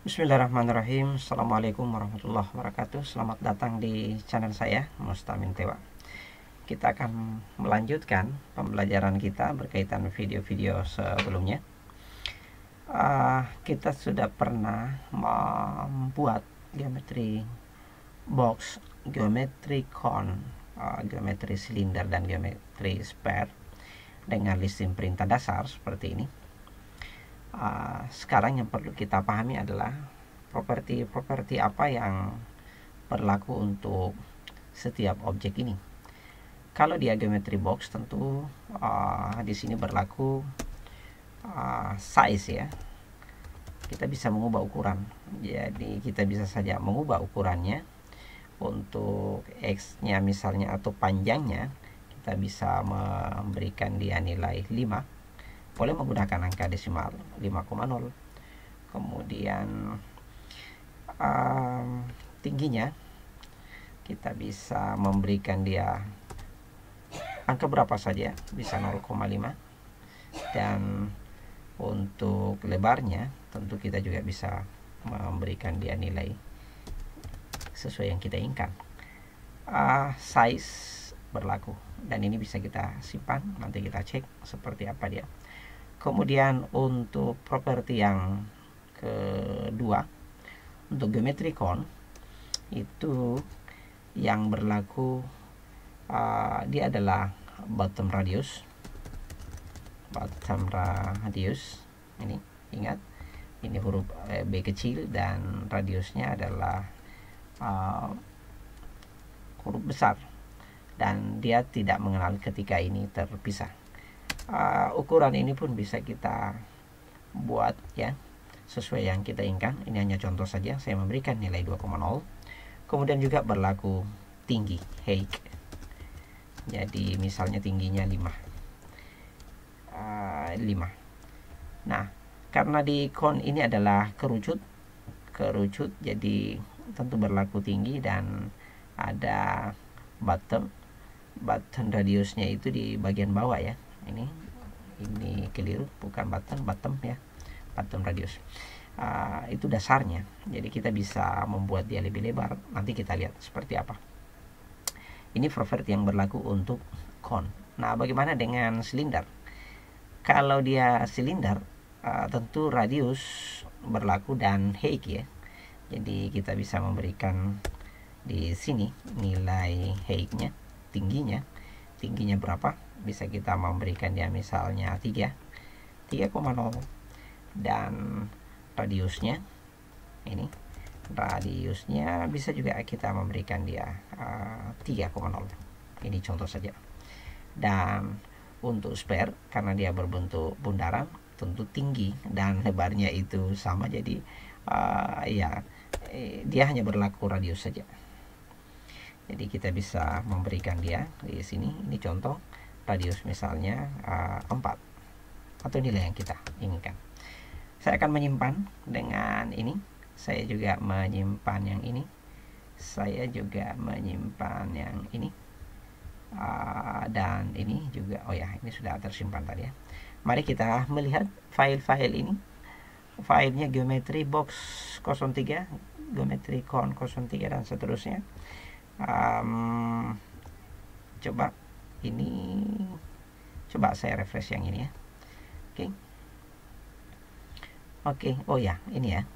Bismillahirrahmanirrahim. Assalamualaikum warahmatullahi wabarakatuh. Selamat datang di channel saya, Mustamin Tewa. Kita akan melanjutkan pembelajaran kita berkaitan video-video sebelumnya. Kita sudah pernah membuat geometri box, geometri cone, geometri silinder, dan geometri sphere dengan listing perintah dasar seperti ini. Sekarang yang perlu kita pahami adalah properti-properti apa yang berlaku untuk setiap objek ini. Kalau di geometry box tentu di sini berlaku size ya. Kita bisa mengubah ukuran. Jadi kita bisa saja mengubah ukurannya. Untuk X-nya misalnya atau panjangnya kita bisa memberikan dia nilai 5. Boleh menggunakan angka desimal 5,0. Kemudian tingginya kita bisa memberikan dia angka berapa saja, bisa 0,5. Dan untuk lebarnya tentu kita juga bisa memberikan dia nilai sesuai yang kita inginkan. Size berlaku dan ini bisa kita simpan, nanti kita cek seperti apa dia. Kemudian untuk properti yang kedua, untuk geometri cone itu yang berlaku dia adalah bottom radius. Ini ingat, ini huruf B kecil dan radiusnya adalah huruf besar dan dia tidak mengenal ketika ini terpisah. Ukuran ini pun bisa kita buat ya sesuai yang kita inginkan. Ini hanya contoh saja, saya memberikan nilai 2,0. Kemudian juga berlaku tinggi, height. Jadi misalnya tingginya 5. Nah, karena di cone ini adalah kerucut, jadi tentu berlaku tinggi dan ada bottom radiusnya itu di bagian bawah ya. Ini keliru, bukan bottom ya, bottom radius. Itu dasarnya. Jadi kita bisa membuat dia lebih lebar. Nanti kita lihat seperti apa. Ini properti yang berlaku untuk cone. Nah, bagaimana dengan silinder? Kalau dia silinder, tentu radius berlaku dan height ya. Jadi kita bisa memberikan di sini nilai height-nya, tingginya berapa? Bisa kita memberikan dia misalnya 3,0 dan radiusnya bisa juga kita memberikan dia 3,0. Ini contoh saja. Dan untuk sphere karena dia berbentuk bundaran tentu tinggi dan lebarnya itu sama, jadi dia hanya berlaku radius saja. Jadi kita bisa memberikan dia di sini. Ini contoh radius misalnya 4 atau nilai yang kita inginkan. Saya akan menyimpan dengan ini. Saya juga menyimpan yang ini. Dan ini juga, ini sudah tersimpan tadi ya. Mari kita melihat file-file ini. Filenya geometry box 03, geometry cone 03 dan seterusnya. Coba saya refresh yang ini ya. Oke. Ini ya.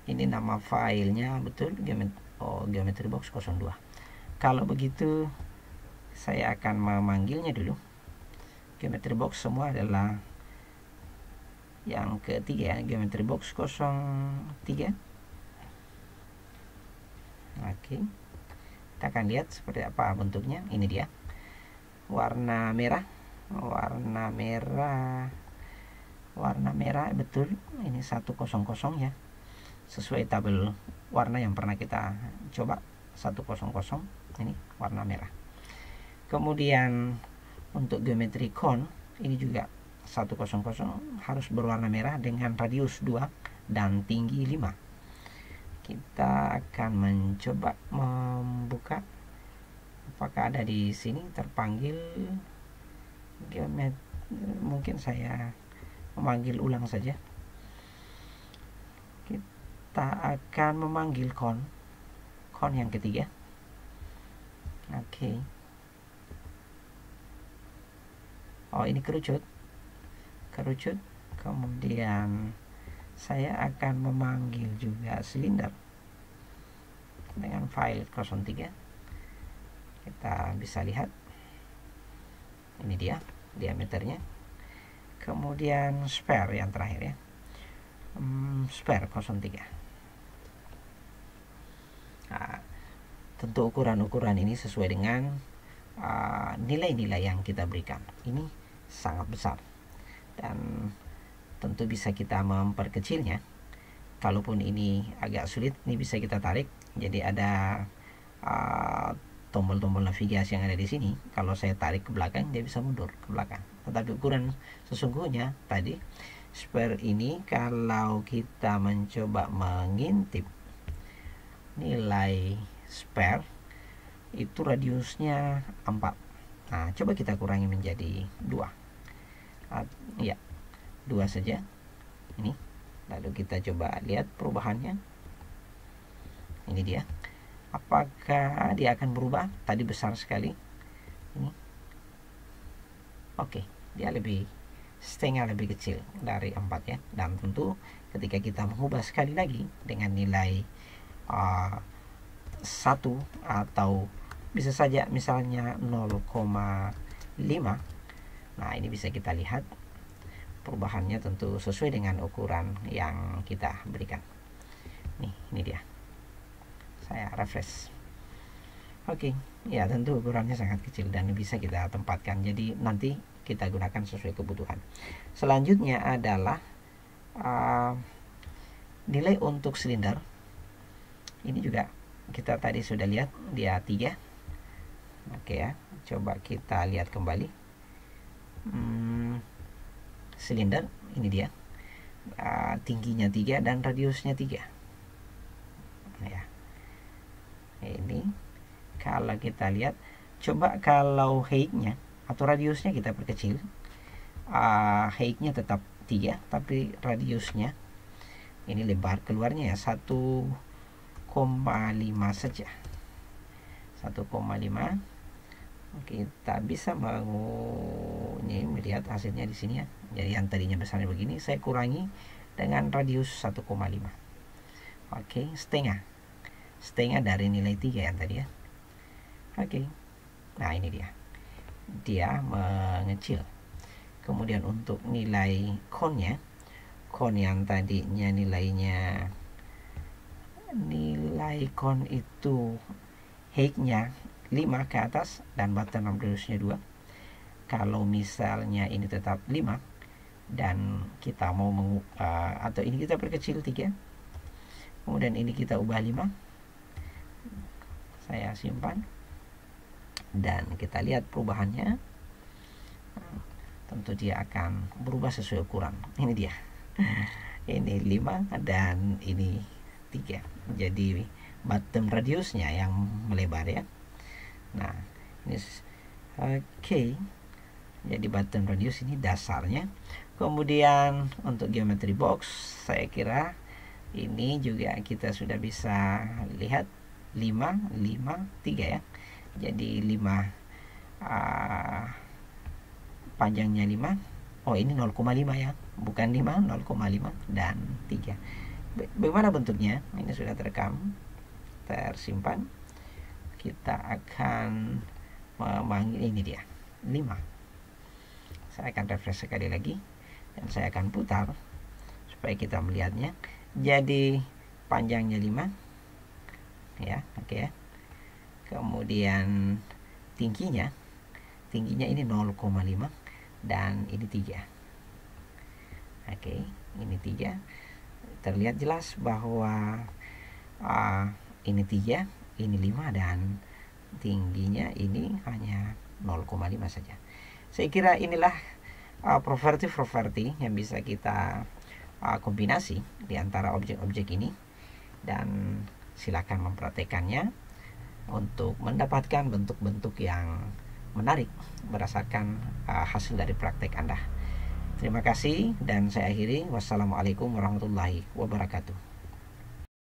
Ini nama filenya betul, geometry box 02. Kalau begitu saya akan memanggilnya dulu. Geometry box semua adalah yang ketiga ya, geometry box 03. Oke, kita akan lihat seperti apa bentuknya. Ini dia, warna merah betul. Ini 100 ya, sesuai tabel warna yang pernah kita coba. 100 ini warna merah. Kemudian untuk geometri cone ini juga 100 harus berwarna merah dengan radius 2 dan tinggi 5. Kita akan mencoba membuka. Apakah ada di sini terpanggil geometri? Mungkin saya memanggil ulang saja. kita akan memanggil kon yang ketiga. Oke. Oh, ini kerucut. Kemudian saya akan memanggil juga silinder dengan file 03. Kita bisa lihat ini dia diameternya. Kemudian spare yang terakhir ya, spare 03. Nah, tentu ukuran-ukuran ini sesuai dengan nilai-nilai yang kita berikan. Ini sangat besar dan tentu bisa kita memperkecilnya. Kalaupun ini agak sulit, ini bisa kita tarik. Jadi ada tombol-tombol navigasi yang ada di sini. Kalau saya tarik ke belakang, dia bisa mundur ke belakang. Tetapi ukuran sesungguhnya tadi spare ini, kalau kita mencoba mengintip nilai spare itu radiusnya 4. Nah, coba kita kurangi menjadi 2. Ya, 2 saja. Ini. Lalu kita coba lihat perubahannya. Ini dia. Apakah dia akan berubah? Tadi besar sekali. Ini. Oke, dia setengah lebih kecil dari 4 ya. Dan tentu ketika kita mengubah sekali lagi dengan nilai 1 atau bisa saja misalnya 0,5. Nah, ini bisa kita lihat perubahannya tentu sesuai dengan ukuran yang kita berikan. Nih, ini dia. Saya refresh. Oke, ya tentu ukurannya sangat kecil dan bisa kita tempatkan. Jadi nanti kita gunakan sesuai kebutuhan. Selanjutnya adalah nilai untuk silinder. Ini juga kita tadi sudah lihat dia 3. Oke ya, coba kita lihat kembali. Silinder ini dia. Tingginya 3 dan radiusnya 3. Ya. Ini kalau kita lihat, coba kalau height-nya atau radiusnya kita perkecil. Height-nya tetap 3, tapi radiusnya ini lebar keluarnya ya 1,5 saja. 1,5. Kita bisa melihat hasilnya di sini ya. Jadi yang tadinya besarnya begini, saya kurangi dengan radius 1,5. Oke, setengah dari nilai 3 yang tadi ya. Oke. Nah, ini dia mengecil. Kemudian untuk nilai kon yang tadinya nilai kon itu height-nya 5 ke atas dan button radiusnya 2. Kalau misalnya ini tetap 5 dan kita mau atau ini kita perkecil 3, kemudian ini kita ubah 5, saya simpan dan kita lihat perubahannya. Tentu dia akan berubah sesuai ukuran. Ini dia. Ini 5 dan ini 3. Jadi bottom radiusnya yang melebar ya. Nah, ini oke. Jadi bottom radius ini dasarnya. Kemudian untuk geometry box, saya kira ini juga kita sudah bisa lihat 5, 3 ya. Jadi 5 panjangnya 5. Oh, ini 0,5 ya. Bukan 5, 0,5 dan 3. Bagaimana bentuknya? Ini sudah terekam, tersimpan. Kita akan memanggil ini dia 5. Saya akan refresh sekali lagi dan saya akan putar supaya kita melihatnya. Jadi panjangnya 5 ya, oke ya. Kemudian tingginya ini 0,5 dan ini 3. Oke, ini 3. Terlihat jelas bahwa ini 3, ini 5 dan tingginya ini hanya 0,5 saja. Saya kira inilah properti yang bisa kita kombinasi di antara objek-objek ini, dan silakan mempraktekannya untuk mendapatkan bentuk-bentuk yang menarik berdasarkan hasil dari praktek Anda. Terima kasih dan saya akhiri. Wassalamualaikum warahmatullahi wabarakatuh.